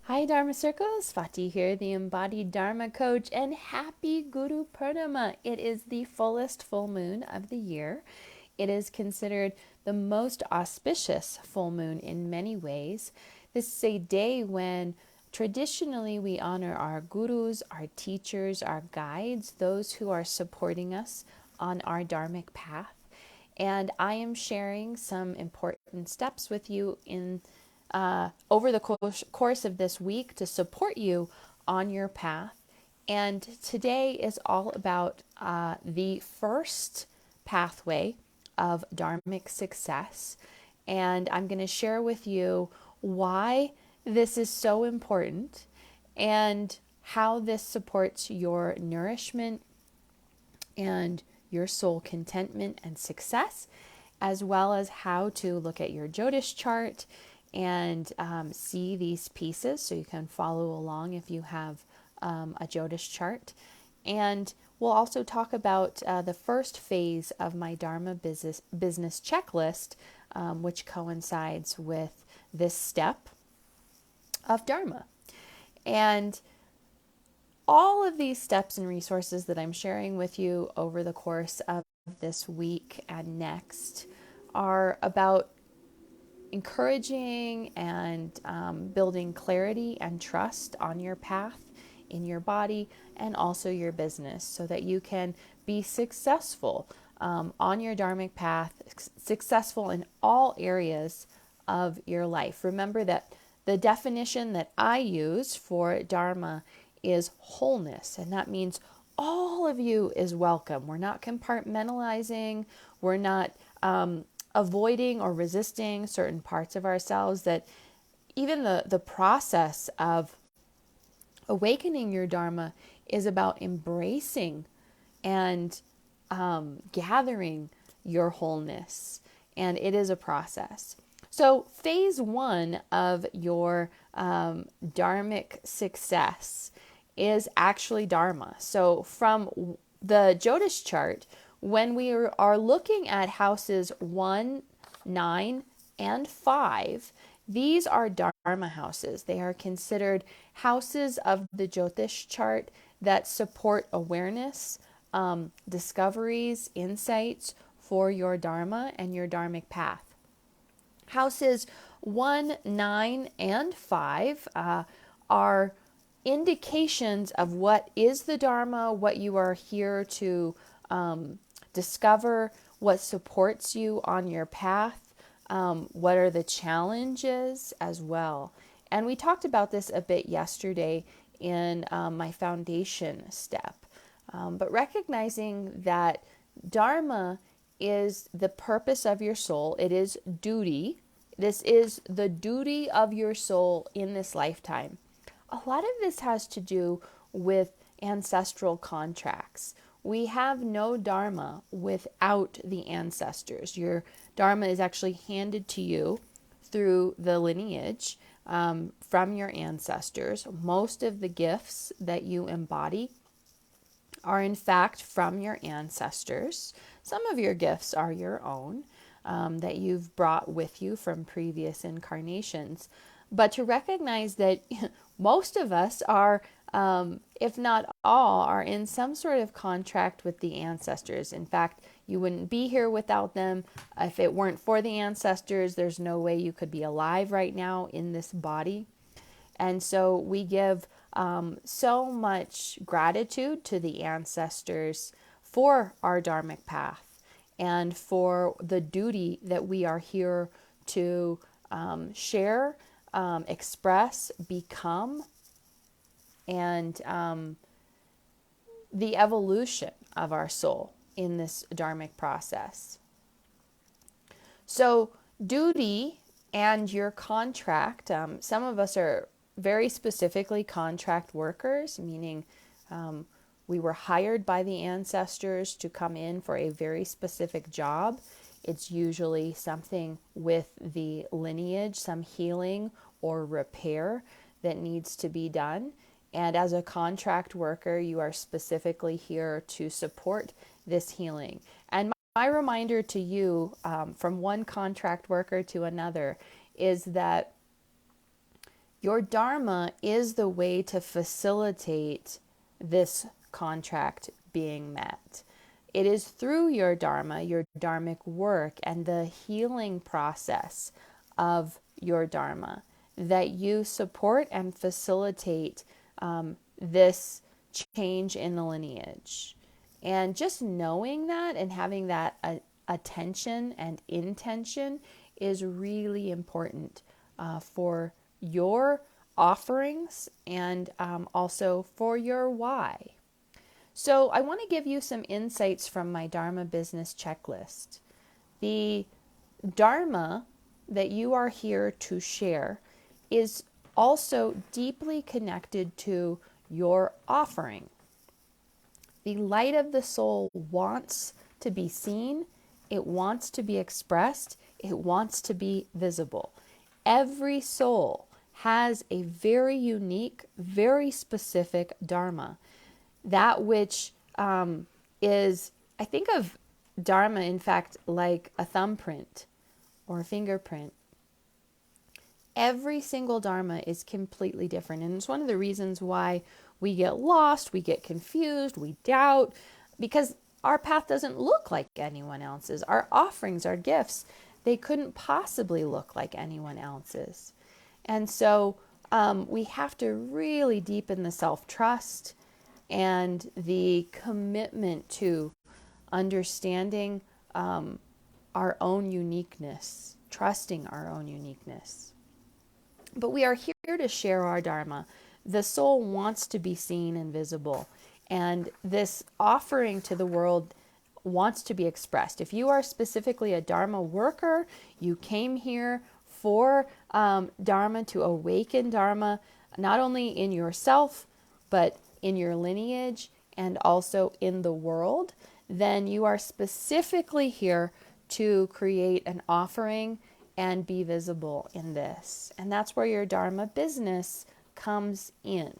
Hi Dharma Circles, Swati here, the embodied Dharma coach, and happy Guru Purnima. It is the fullest full moon of the year. It is considered the most auspicious full moon in many ways. This is a day when traditionally we honor our gurus, our teachers, our guides, those who are supporting us on our dharmic path. And I am sharing some important steps with you in over the course of this week to support you on your path. And today is all about the first pathway of Dharmic success. And I'm going to share with you why this is so important and how this supports your nourishment and your soul contentment and success, as well as how to look at your Jyotish chart and see these pieces so you can follow along if you have a Jyotish chart. And we'll also talk about the first phase of my Dharma business checklist, which coincides with this step of Dharma. And all of these steps and resources that I'm sharing with you over the course of this week and next are about encouraging and building clarity and trust on your path in your body and also your business so that you can be successful on your dharmic path, successful in all areas of your life. Remember that the definition that I use for dharma is wholeness, and that means all of you is welcome. We're not compartmentalizing, we're not avoiding or resisting certain parts of ourselves. That even the process of awakening your dharma is about embracing and gathering your wholeness, and it is a process. So phase one of your dharmic success is actually dharma. So from the Jyotish chart, when we are looking at houses 1, 9, and 5, these are dharma houses. They are considered houses of the Jyotish chart that support awareness, discoveries, insights for your dharma and your dharmic path. Houses 1, 9, and 5 are indications of what is the Dharma, what you are here to discover, what supports you on your path, what are the challenges as well. And we talked about this a bit yesterday in my foundation step. But recognizing that Dharma is the purpose of your soul, it is duty. This is the duty of your soul in this lifetime. A lot of this has to do with ancestral contracts. We have no Dharma without the ancestors. Your Dharma is actually handed to you through the lineage from your ancestors. Most of the gifts that you embody are in fact from your ancestors. Some of your gifts are your own that you've brought with you from previous incarnations. But to recognize that most of us are, if not all, are in some sort of contract with the ancestors. In fact, you wouldn't be here without them. If it weren't for the ancestors, there's no way you could be alive right now in this body. And so we give so much gratitude to the ancestors for our dharmic path and for the duty that we are here to share, express, become, and the evolution of our soul in this dharmic process. So duty and your contract, some of us are very specifically contract workers, meaning we were hired by the ancestors to come in for a very specific job. It's usually something with the lineage, some healing or repair that needs to be done. And as a contract worker, you are specifically here to support this healing. And my reminder to you from one contract worker to another is that Your Dharma is the way to facilitate this contract being met. It is through your Dharma, your Dharmic work, and the healing process of your Dharma that you support and facilitate this change in the lineage. And just knowing that and having that attention and intention is really important for your offerings and also for your why. So I want to give you some insights from my Dharma business checklist. The Dharma that you are here to share is also deeply connected to your offering. The light of the soul wants to be seen, it wants to be expressed, it wants to be visible. Every soul has a very unique, very specific Dharma. That which is, I think of Dharma, in fact, like a thumbprint or a fingerprint. Every single Dharma is completely different. And it's one of the reasons why we get lost, we get confused, we doubt, because our path doesn't look like anyone else's. Our offerings, our gifts, they couldn't possibly look like anyone else's. And so we have to really deepen the self-trust and the commitment to understanding our own uniqueness, trusting our own uniqueness. But we are here to share our Dharma. The soul wants to be seen and visible, and this offering to the world wants to be expressed. If you are specifically a Dharma worker, you came here for Dharma, to awaken Dharma, not only in yourself, but in your lineage and also in the world, then you are specifically here to create an offering and be visible in this. And that's where your Dharma business comes in.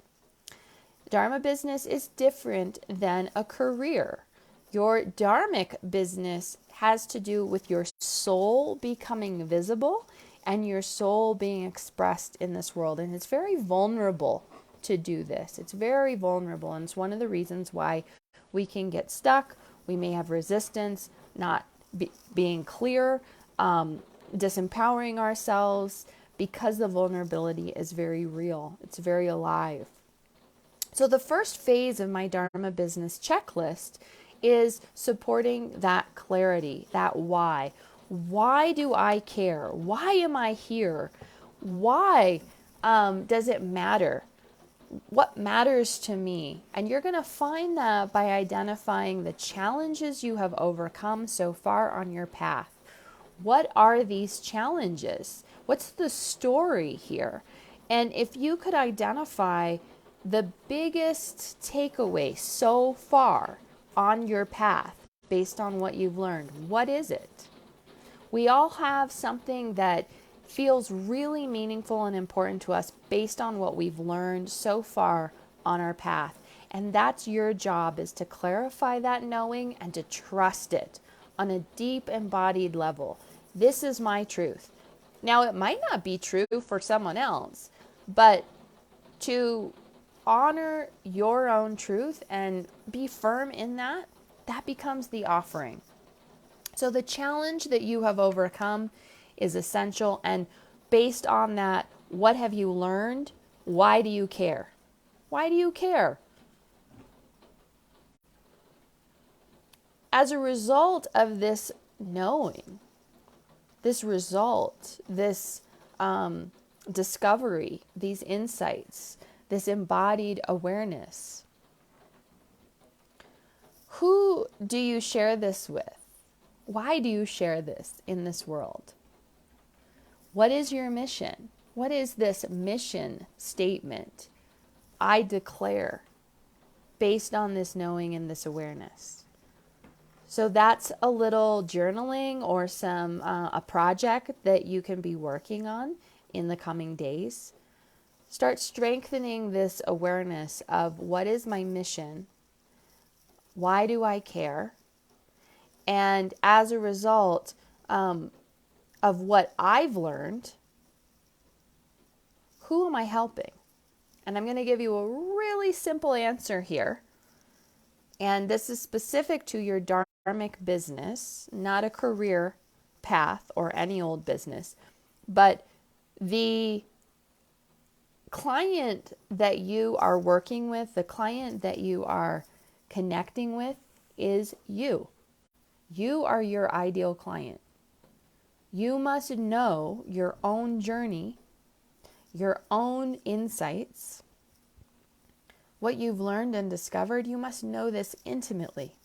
Dharma business is different than a career. Your Dharmic business has to do with your soul becoming visible and your soul being expressed in this world. And it's very vulnerable to do this. It's very vulnerable. And it's one of the reasons why we can get stuck. We may have resistance, not being clear, disempowering ourselves, because the vulnerability is very real. It's very alive. So the first phase of my Dharma business checklist is supporting that clarity, that why. Why do I care? Why am I here? Why does it matter? What matters to me? And you're going to find that by identifying the challenges you have overcome so far on your path. What are these challenges? What's the story here? And if you could identify the biggest takeaway so far on your path based on what you've learned, what is it? We all have something that feels really meaningful and important to us based on what we've learned so far on our path. And that's your job, is to clarify that knowing and to trust it on a deep embodied level. This is my truth. Now, it might not be true for someone else, but to honor your own truth and be firm in that, that becomes the offering. So the challenge that you have overcome is essential. And based on that, what have you learned? Why do you care? Why do you care? As a result of this knowing, this result, this discovery, these insights, this embodied awareness, who do you share this with? Why do you share this in this world? What is your mission? What is this mission statement I declare based on this knowing and this awareness? So that's a little journaling or some a project that you can be working on in the coming days. Start strengthening this awareness of what is my mission? Why do I care? And as a result of what I've learned, Who am I helping? And I'm going to give you a really simple answer here. And this is specific to your Dharmic business, not a career path or any old business. But the client that you are working with, the client that you are connecting with is you. You are your ideal client. You must know your own journey, your own insights, what you've learned and discovered. You must know this intimately,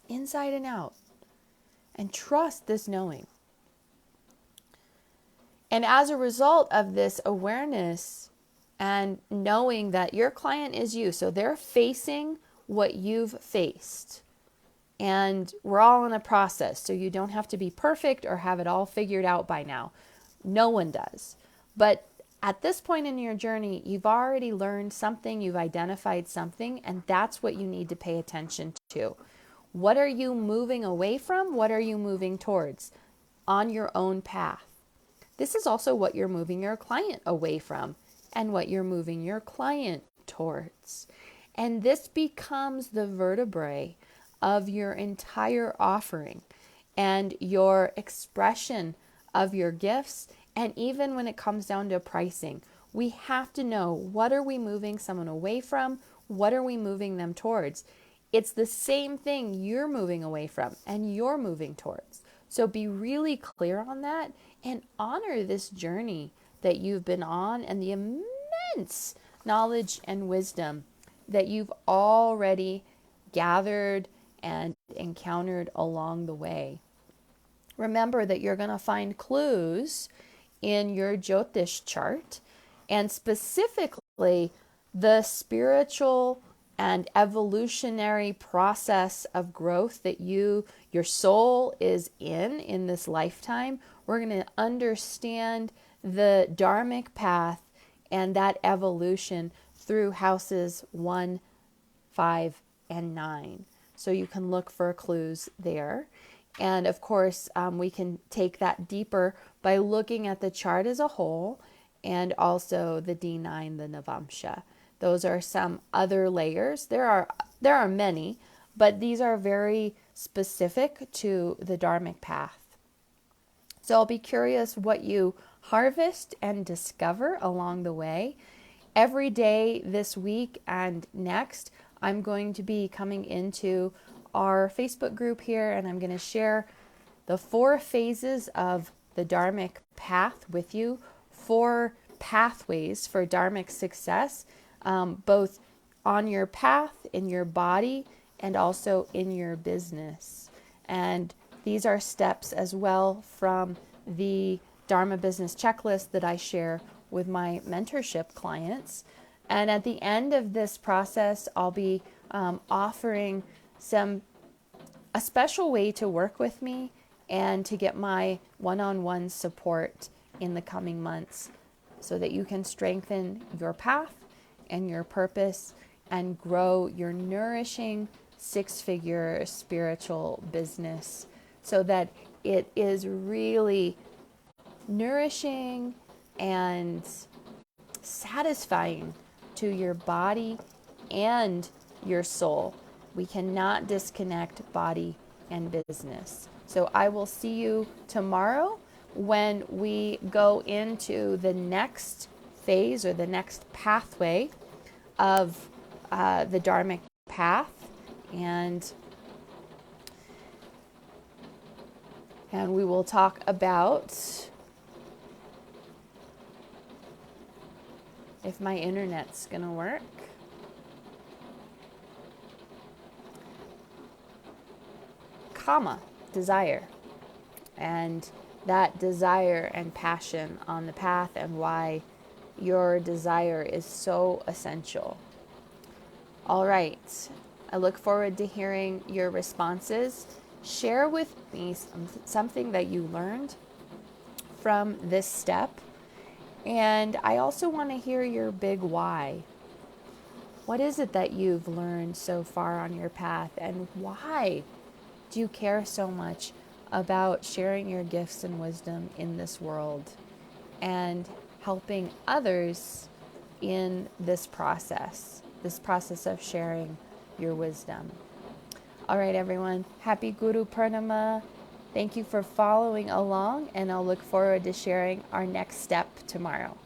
inside and out, and trust this knowing. And as a result of this awareness and knowing that your client is you, so they're facing what you've faced. And we're all in a process, so you don't have to be perfect or have it all figured out by now. No one does. But at this point in your journey, you've already learned something, you've identified something, and that's what you need to pay attention to. What are you moving away from? What are you moving towards on your own path? This is also what you're moving your client away from and what you're moving your client towards. And this becomes the vertebrae of your entire offering and your expression of your gifts. And even when it comes down to pricing, we have to know, what are we moving someone away from? What are we moving them towards? It's the same thing you're moving away from and you're moving towards. So be really clear on that and honor this journey that you've been on and the immense knowledge and wisdom that you've already gathered and encountered along the way. Remember that you're going to find clues in your Jyotish chart, and specifically the spiritual and evolutionary process of growth that your soul is in this lifetime. We're going to understand the Dharmic path and that evolution through houses 1, 5, and 9. So you can look for clues there. And of course, we can take that deeper by looking at the chart as a whole and also the D9, the Navamsha. Those are some other layers. There are many, but these are very specific to the Dharmic path. So I'll be curious what you harvest and discover along the way. Every day this week and next, I'm going to be coming into our Facebook group here, and I'm going to share the 4 phases of the Dharmic path with you, 4 pathways for Dharmic success, both on your path, in your body, and also in your business. And these are steps as well from the Dharma business checklist that I share with my mentorship clients. And at the end of this process, I'll be offering a special way to work with me and to get my one-on-one support in the coming months so that you can strengthen your path and your purpose and grow your nourishing 6-figure spiritual business so that it is really nourishing and satisfying to your body and your soul. We cannot disconnect body and business. So I will see you tomorrow when we go into the next phase or the next pathway of the Dharmic path, and we will talk about, if my internet's gonna work, desire, and that desire and passion on the path and why your desire is so essential. All right, I look forward to hearing your responses. Share with me something that you learned from this step, and I also want to hear your big why. What is it that you've learned so far on your path, and why do you care so much about sharing your gifts and wisdom in this world? And helping others in this process of sharing your wisdom. All right, everyone. Happy Guru Purnima. Thank you for following along, and I'll look forward to sharing our next step tomorrow.